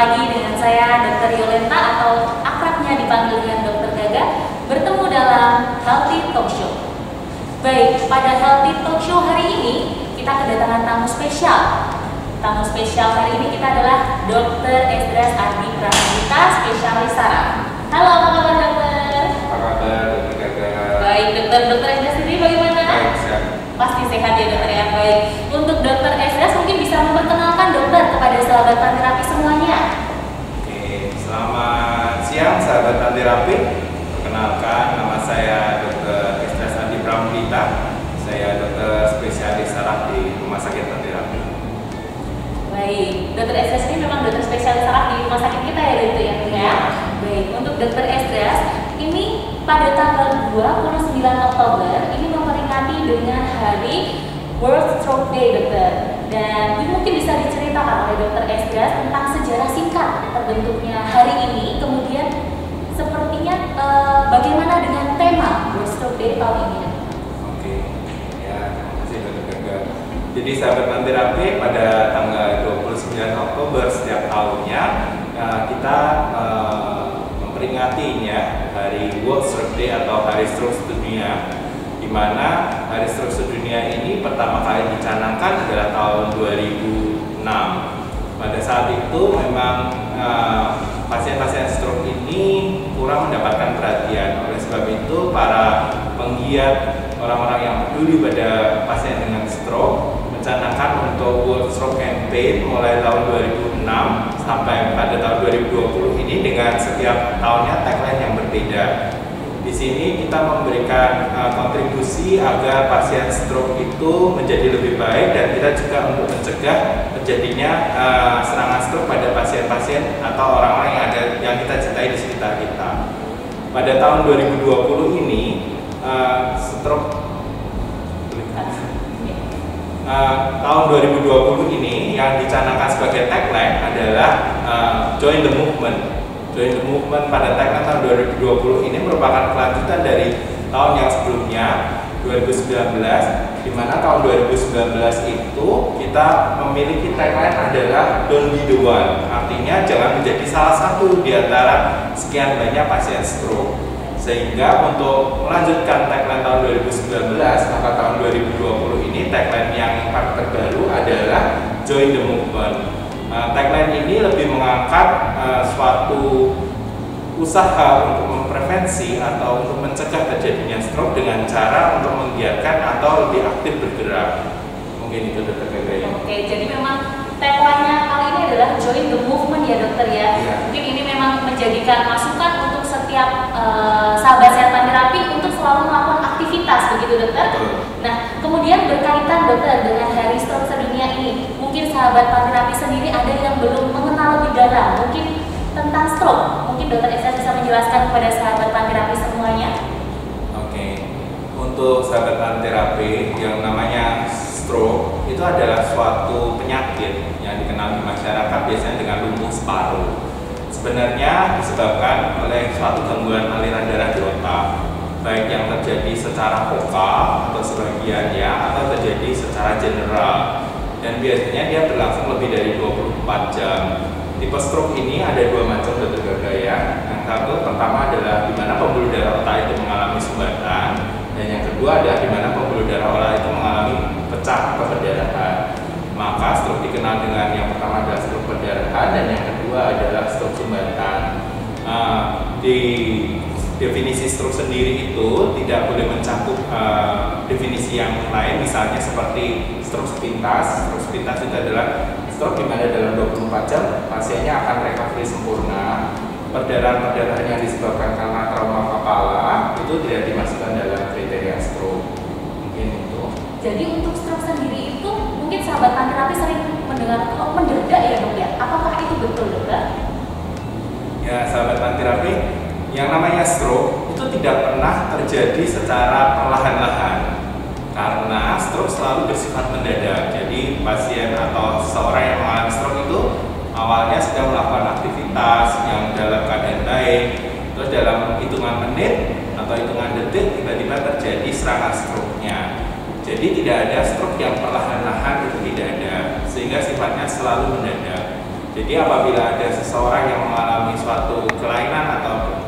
lagi dengan saya Dr. Yolenta atau akrabnya dipanggil dengan Dr. Gaga, bertemu dalam Healthy Talk Show. Baik, pada Healthy Talk Show hari ini kita kedatangan tamu spesial. Tamu spesial hari ini kita adalah Dr. Esdras Adi Pramudita, spesialis saraf. Halo, apa kabar dokter? Apa kabar Dr. Gaga? Baik, Dr. Esdras sendiri bagaimana? Baik, sehat. Pasti sehat ya dokter ya. Baik, untuk Dr. Esdras mungkin bisa memperkenalkan dokter kepada sahabat Panterapi semuanya. Oke, selamat siang sahabat Panterapi. Perkenalkan, nama saya Dr. Esdras Adi Pramudita. Saya dokter spesialis saraf di Rumah Sakit Panterapi. Baik, Dr. Esdras ini memang dokter spesialis saraf di rumah sakit kita ya dokter ya. Baik, untuk Dr. Esdras ini pada tanggal 29 Oktober ini memperingati dengan hari World Stroke Day dokter. Dan mungkin bisa diceritakan oleh Dr. Esdras tentang sejarah singkat terbentuknya hari ini, kemudian sepertinya bagaimana dengan tema World Stroke Day tahun ini. Oke, ya terima kasih Dr. Gaga. Jadi sahabat Panterapi, pada tanggal 29 Oktober setiap tahunnya kita memperingatinya hari World Stroke Day atau Hari Stroke Sedunia, di mana Hari Stroke Sedunia ini pertama kali dicanangkan adalah tahun 2006. Pada saat itu memang pasien-pasien stroke ini kurang mendapatkan perhatian. Oleh sebab itu para penggiat orang-orang yang peduli pada pasien dengan stroke mencanangkan untuk World Stroke Campaign mulai tahun 2006 sampai pada tahun 2020 ini dengan setiap tahunnya tagline yang berbeda. Di sini kita memberikan kontribusi agar pasien stroke itu menjadi lebih baik, dan kita juga untuk mencegah terjadinya serangan stroke pada pasien-pasien atau orang-orang yang kita cintai di sekitar kita. Pada tahun 2020 ini tahun 2020 ini yang dicanangkan sebagai tagline adalah Join the Movement. Join the Movement pada tagline tahun 2020 ini merupakan kelanjutan dari tahun yang sebelumnya, 2019, di mana tahun 2019 itu kita memiliki tagline adalah Don't be the one. Artinya jangan menjadi salah satu di antara sekian banyak pasien stroke. Sehingga untuk melanjutkan tagline tahun 2019, maka tahun 2020 ini tagline yang paling terbaru adalah Join the Movement. Tagline ini lebih mengangkat suatu usaha untuk memprevensi atau untuk mencegah terjadinya stroke dengan cara untuk menggiatkan atau lebih aktif bergerak. Mungkin itu dokter Gaga. Oke, jadi memang tagline-nya kali ini adalah Join the Movement ya dokter ya. Ya. Mungkin ini memang menjadikan masukan untuk setiap sahabat sehat Panterapi untuk selalu melakukan aktivitas, begitu dokter? Nah, kemudian berkaitan dokter dengan Hari Stroke Sedunia ini, mungkin sahabat Panterapi sendiri ada yang belum mengenal lebih dalam mungkin tentang stroke. Mungkin dokter Esdras bisa menjelaskan kepada sahabat Panterapi semuanya. Oke, untuk sahabat Panterapi, yang namanya stroke itu adalah suatu penyakit yang dikenal di masyarakat biasanya dengan lumpuh separuh. Sebenarnya disebabkan oleh suatu gangguan aliran darah di otak, baik yang terjadi secara vokal atau sebagiannya, atau terjadi secara general, dan biasanya dia berlangsung lebih dari 24 jam. Tipe stroke ini ada dua macam dokter Gaga ya. Yang satu pertama adalah di mana pembuluh darah otak itu mengalami sumbatan, dan yang kedua adalah di mana pembuluh darah otak itu mengalami pecah atau perdarahan. Maka stroke dikenal dengan yang pertama adalah stroke perdarahan, dan yang kedua adalah stroke sumbatan. Di definisi stroke sendiri itu tidak boleh mencakup definisi yang lain, misalnya seperti stroke sepintas. Stroke sepintas itu adalah stroke di mana dalam 24 jam pasiennya akan recovery sempurna. Perdarahan-perdarahan yang disebabkan karena trauma kepala itu tidak dimasukkan dalam kriteria stroke. Mungkin itu. Jadi untuk stroke sendiri itu mungkin sahabat Panterapi sering mendengar mendadak ya dok ya. Apakah itu betul dokter? Ya sahabat Panterapi, yang namanya stroke itu tidak pernah terjadi secara perlahan-lahan, karena stroke selalu bersifat mendadak. Jadi pasien atau seseorang yang mengalami stroke itu awalnya sedang melakukan aktivitas yang dalam keadaan baik, terus dalam hitungan menit atau hitungan detik tiba-tiba terjadi serangan stroke-nya. Jadi tidak ada stroke yang perlahan-lahan, itu tidak ada, sehingga sifatnya selalu mendadak. Jadi apabila ada seseorang yang mengalami suatu kelainan atau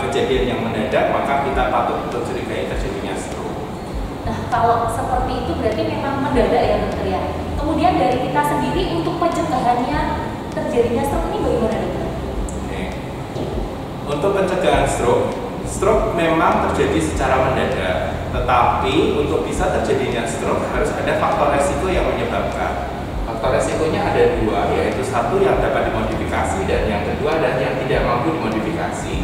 kejadian yang mendadak, maka kita patut untuk curigai terjadinya stroke. Nah, kalau seperti itu berarti memang mendadak ya dokter ya. Kemudian dari kita sendiri untuk pencegahannya terjadinya stroke ini bagaimana dokter? Oke. Untuk pencegahan stroke memang terjadi secara mendadak. Tetapi untuk bisa terjadinya stroke harus ada faktor resiko yang menyebabkan. Faktor resikonya ada dua, yaitu satu yang dapat dimodifikasi dan yang kedua dan yang tidak mampu dimodifikasi.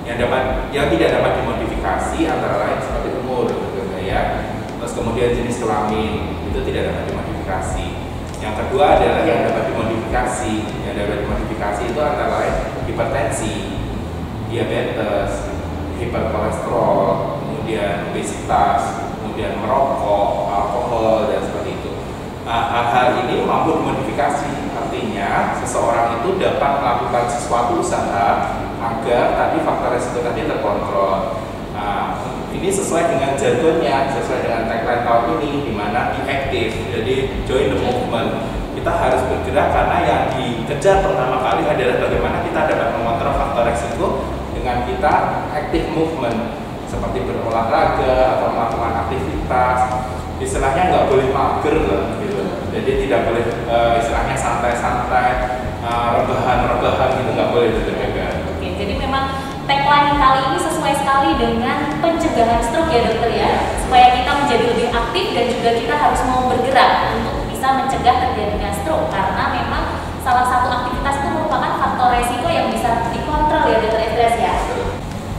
Yang tidak dapat dimodifikasi antara lain seperti umur, gitu ya. Terus kemudian jenis kelamin itu tidak dapat dimodifikasi. Yang kedua adalah yang dapat dimodifikasi. Yang dapat dimodifikasi itu antara lain hipertensi, diabetes, hiperkolesterol, kemudian obesitas, kemudian merokok, alkohol dan seperti itu. Hal-hal ini mampu dimodifikasi, artinya seseorang itu dapat melakukan sesuatu usaha agar tadi faktor resiko tadi terkontrol. Ini sesuai dengan jargonnya, sesuai dengan tagline tahun ini, di mana be active, jadi join the movement. Kita harus bergerak karena yang dikejar pertama kali adalah bagaimana kita dapat mengontrol faktor resiko dengan kita active movement, seperti berolahraga atau melakukan aktivitas. Istilahnya nggak boleh mager lah, gitu. Jadi tidak boleh istilahnya santai-santai, rebahan-rebahan gitu nggak boleh dijaga. Oke, jadi memang tagline kali ini sesuai sekali dengan pencegahan stroke ya dokter ya, supaya kita menjadi lebih aktif dan juga kita harus mau bergerak untuk bisa mencegah terjadinya stroke, karena memang salah satu aktivitas itu merupakan faktor resiko yang bisa dikontrol ya dokter Esdras ya.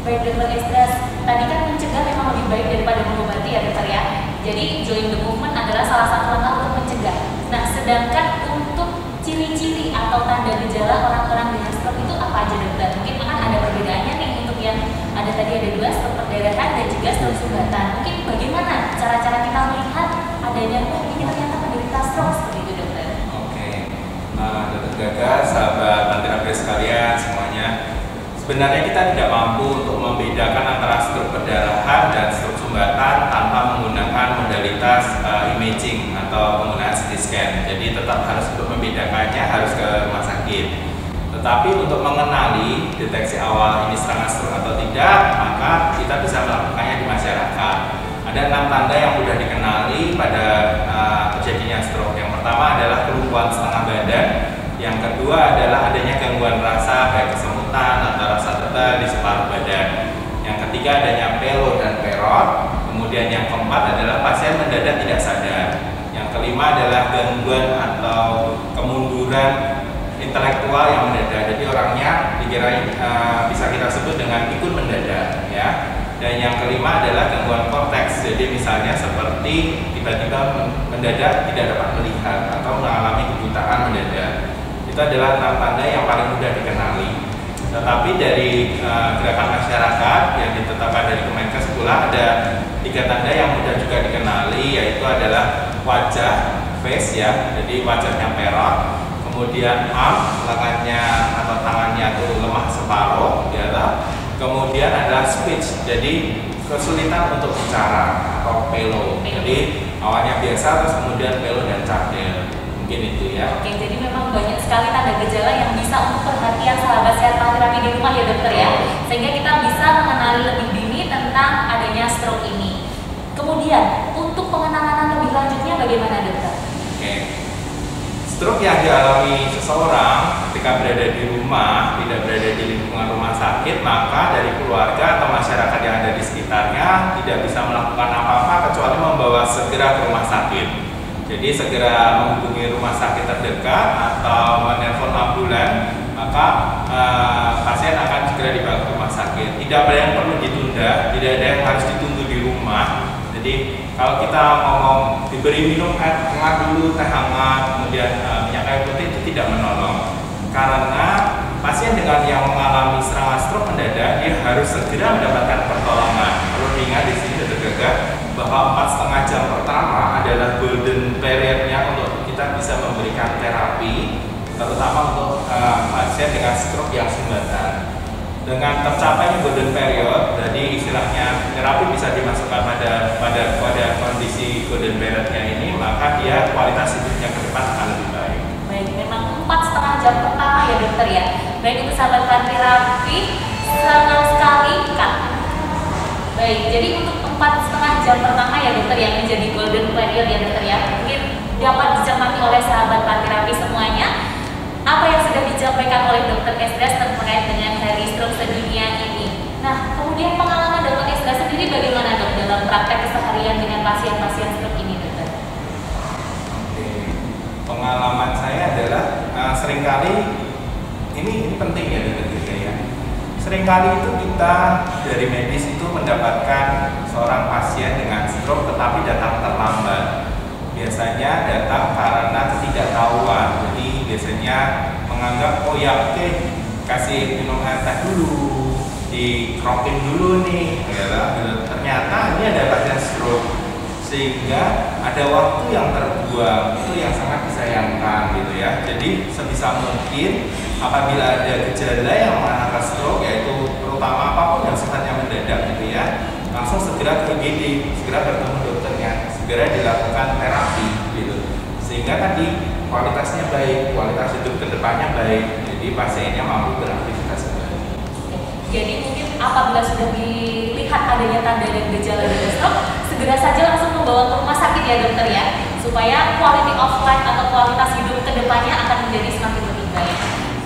Baik dokter Esdras, tadi kan mencegah memang lebih baik daripada mengobati ya dokter ya. Jadi join the movement adalah salah satu langkah untuk mencegah. Nah, sedangkan untuk ciri-ciri atau tanda gejala orang-orang dengan stroke itu apa aja dokter? Mungkin akan ada perbedaannya nih untuk yang ada tadi ada dua, stroke perdarahan dan juga stroke sumbatan. Mungkin bagaimana cara-cara kita melihat adanya ini ternyata penderita stroke seperti itu dokter? Oke, dokter Gaga, sahabat Anterapi sekalian semuanya. Sebenarnya kita tidak mampu untuk membedakan antara stroke perdarahan dan stroke sumbatan tanpa menggunakan modalitas imaging atau penggunaan CT scan. Jadi tetap harus untuk membedakannya harus ke rumah sakit. Tetapi untuk mengenali deteksi awal ini serangan stroke atau tidak, maka kita bisa melakukannya di masyarakat. Ada 6 tanda yang mudah dikenali pada terjadinya stroke. Yang pertama adalah kelumpuhan setengah badan. Yang kedua adalah adanya gangguan rasa baik kesemutan atau rasa tebal di separuh badan. Yang ketiga adanya pelo dan perot. Kemudian yang keempat adalah pasien mendadak tidak sadar. Yang kelima adalah gangguan atau kemunduran intelektual yang mendadak. Jadi orangnya dikira bisa kita sebut dengan pikun mendadak, ya. Dan yang kelima adalah gangguan korteks. Jadi misalnya seperti tiba-tiba mendadak tidak dapat melihat atau mengalami kebutaan mendadak. Itu adalah 6 tanda yang paling mudah dikenali. Tetapi dari gerakan masyarakat yang ditetapkan dari Kemenkes pula ada 3 tanda yang mudah juga dikenali, yaitu adalah wajah, face ya, jadi wajahnya perot, kemudian arm, lengannya atau tangannya itu lemah separuh, ya, kemudian adalah speech, jadi kesulitan untuk bicara atau pelo. Jadi awalnya biasa, terus kemudian pelo dan cadel. Mungkin itu ya. Oke, jadi memang banyak sekali tanda gejala yang bisa untuk perhatian sahabat sehat terapi di rumah ya dokter ya, sehingga kita bisa mengenali lebih dini tentang adanya stroke ini. Kemudian untuk pengenangan lebih lanjutnya bagaimana dokter? Oke. Stroke yang dialami seseorang ketika berada di rumah, tidak berada di lingkungan rumah sakit, maka dari keluarga atau masyarakat yang ada di sekitarnya tidak bisa melakukan apa-apa kecuali membawa segera ke rumah sakit. Jadi segera menghubungi rumah sakit terdekat atau menelpon ambulan, maka pasien akan segera dibawa ke rumah sakit. Tidak ada yang perlu ditunda, tidak ada yang harus ditunggu di rumah. Jadi kalau kita ngomong diberi minum air hangat dulu, teh hangat, kemudian minyak kayu putih itu tidak menolong. Karena pasien dengan yang mengalami serangan stroke mendadak, dia harus segera mendapatkan pertolongan. Perlu diingat di sini terjaga bahwa 4,5 jam pertama adalah golden period-nya untuk kita bisa memberikan terapi, terutama untuk pasien dengan stroke yang sumbatan. Dengan tercapainya golden period, jadi istilahnya terapi bisa dimasukkan pada kondisi golden period-nya ini, maka dia kualitas hidupnya ke depan akan lebih baik. Baik, memang 4,5 jam dokter ya. Baik, untuk sahabat Panterapi, senang sekali Kak. Baik, jadi untuk 4,5 jam pertama ya dokter yang menjadi golden period ya dokter ya, mungkin dapat dicermati oleh sahabat Panterapi semuanya apa yang sudah disampaikan oleh Dokter Esdras terkait dengan Hari Stroke Sedunia ini. Nah, kemudian pengalaman Dokter Esdras sendiri bagaimana dok dalam praktek keseharian dengan pasien-pasien stroke ini dokter? Oke, pengalaman saya adalah seringkali ini penting ya dokter ya. Seringkali itu kita dari medis itu mendapatkan seorang pasien dengan stroke tetapi datang terlambat. Biasanya datang karena ketidaktahuan. Jadi biasanya menganggap oh ya oke, kasih minum air teh dulu, dikropin dulu nih. Ya, ternyata ini ada pasien stroke. Sehingga ada waktu yang terbuang, itu yang sangat disayangkan gitu ya. Jadi sebisa mungkin apabila ada gejala yang mengarah stroke, yaitu terutama apapun yang sifatnya mendadak gitu ya, langsung segera ke IGD, segera bertemu dokternya, segera dilakukan terapi gitu. Sehingga tadi kualitasnya baik, kualitas hidup kedepannya baik, jadi pasiennya mampu beraktivitas kembali. Jadi mungkin apabila sudah dilihat adanya tanda dan gejala dari stroke, segera saja langsung membawa ke rumah sakit ya dokter ya, supaya quality of life atau kualitas hidup kedepannya akan menjadi semakin lebih baik.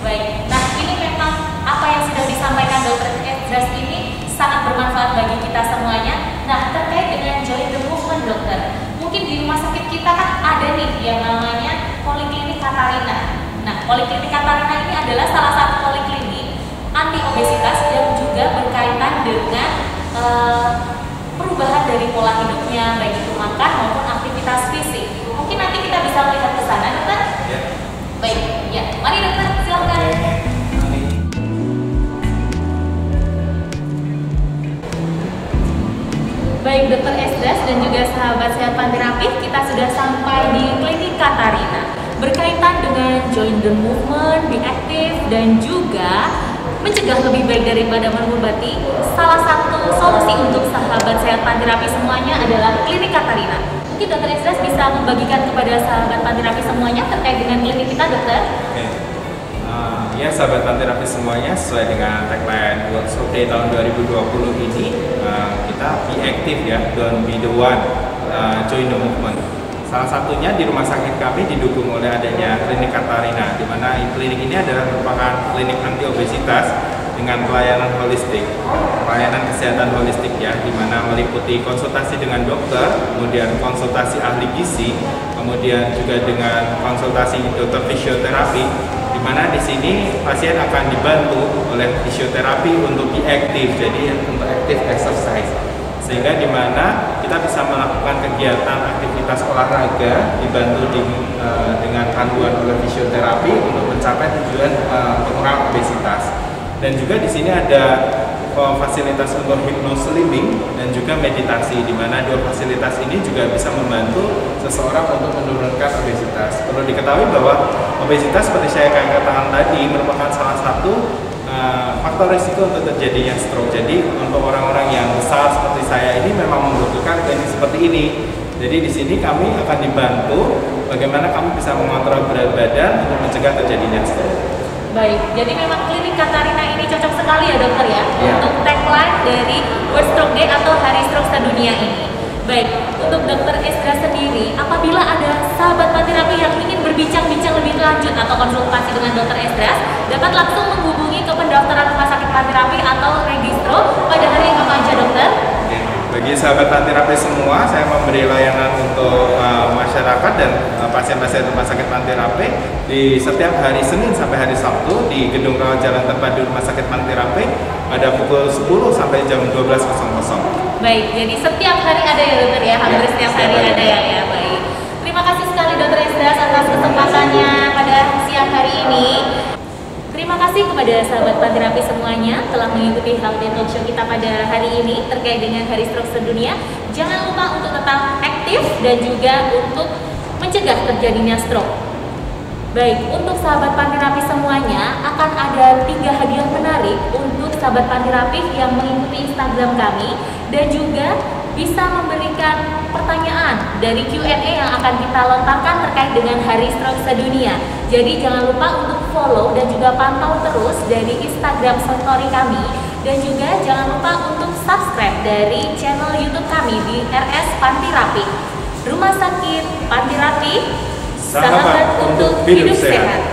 Baik, nah ini memang apa yang sudah disampaikan Dokter Esdras ini sangat bermanfaat bagi kita semuanya. Nah, terkait dengan join the movement dokter, mungkin di rumah sakit kita kan ada nih yang namanya Poliklinik Katarina. Nah, Poliklinik Katarina ini adalah salah satu poliklinik anti obesitas yang juga berkaitan dengan perubahan dari pola hidupnya, baik itu makan maupun aktivitas fisik. Mungkin nanti kita bisa melihat ke sana, dokter? Ya. Baik, ya. Mari dokter, silakan. Baik Dokter Esdras dan juga sahabat sehat Panterapi, kita sudah sampai di Klinik Katarina. Berkaitan dengan join the movement, be active, dan juga mencegah lebih baik daripada mengobati, salah satu solusi untuk sahabat sehat Panterapi semuanya adalah Klinik Katarina. Mungkin Dokter Esdras bisa membagikan kepada sahabat Panterapi semuanya terkait dengan klinik kita, dokter? Oke. Ya sahabat Panterapi semuanya, sesuai dengan tagline World Stroke Day tahun 2020 ini, kita be active ya, don't be the one, join the movement. Salah satunya di rumah sakit kami didukung oleh adanya Klinik Katarina, di mana klinik ini adalah merupakan klinik anti obesitas dengan pelayanan holistik, pelayanan kesehatan holistik ya, di mana meliputi konsultasi dengan dokter, kemudian konsultasi ahli gizi, kemudian juga dengan konsultasi dokter fisioterapi, di mana di sini pasien akan dibantu oleh fisioterapi untuk be aktif, jadi untuk active exercise. Sehingga di mana kita bisa melakukan kegiatan aktivitas olahraga dibantu dengan panduan oleh fisioterapi untuk mencapai tujuan pengurangan obesitas. Dan juga di sini ada fasilitas untuk hypnoslimming dan juga meditasi, di mana dua fasilitas ini juga bisa membantu seseorang untuk menurunkan obesitas. Perlu diketahui bahwa obesitas seperti saya katakan tadi merupakan salah satu faktor risiko untuk terjadinya stroke. Jadi untuk orang-orang yang besar seperti saya ini memang membutuhkan klinik seperti ini. Jadi di sini kami akan dibantu bagaimana kami bisa mengontrol berat badan untuk mencegah terjadinya stroke. Baik, jadi memang Klinik Katarina ini cocok sekali ya dokter ya, untuk tagline dari World Stroke Day atau Hari Stroke Sedunia ini. Baik, untuk Dokter Esdras sendiri, apabila ada sahabat Panterapi yang ingin berbincang-bincang lebih lanjut atau konsultasi dengan Dokter Esdras, dapat langsung menghubungi ke pendaftaran Rumah Sakit Panterapi atau Registro pada hari apa aja dokter? Bagi sahabat Panterapi semua, saya memberi layanan untuk masyarakat dan pasien-pasien Rumah Sakit Panterapi di setiap hari Senin sampai hari Sabtu di Gedung Rawat Jalan Terpadu Rumah Sakit Panterapi pada pukul 10 sampai jam 12.00. Baik, jadi setiap hari ada ya dokter ya, hampir setiap hari ada ya. Baik, terima kasih sekali Dokter Esdras atas kesempatannya pada siang hari ini. Terima kasih kepada sahabat Panterapi semuanya telah mengikuti Health Talk Show kita pada hari ini terkait dengan Hari Stroke Sedunia. Jangan lupa untuk tetap aktif dan juga untuk mencegah terjadinya stroke. Baik, untuk sahabat Panterapi semuanya akan ada 3 hadiah menarik untuk sahabat Panterapi yang mengikuti Instagram kami dan juga bisa memberikan pertanyaan pertanyaan dari Q&A yang akan kita lontarkan terkait dengan Hari Stroke Sedunia. Jadi jangan lupa untuk follow dan juga pantau terus dari Instagram story kami, dan juga jangan lupa untuk subscribe dari channel YouTube kami di RS Panti Rapih. Rumah Sakit Panti Rapih, sahabat untuk hidup sehat.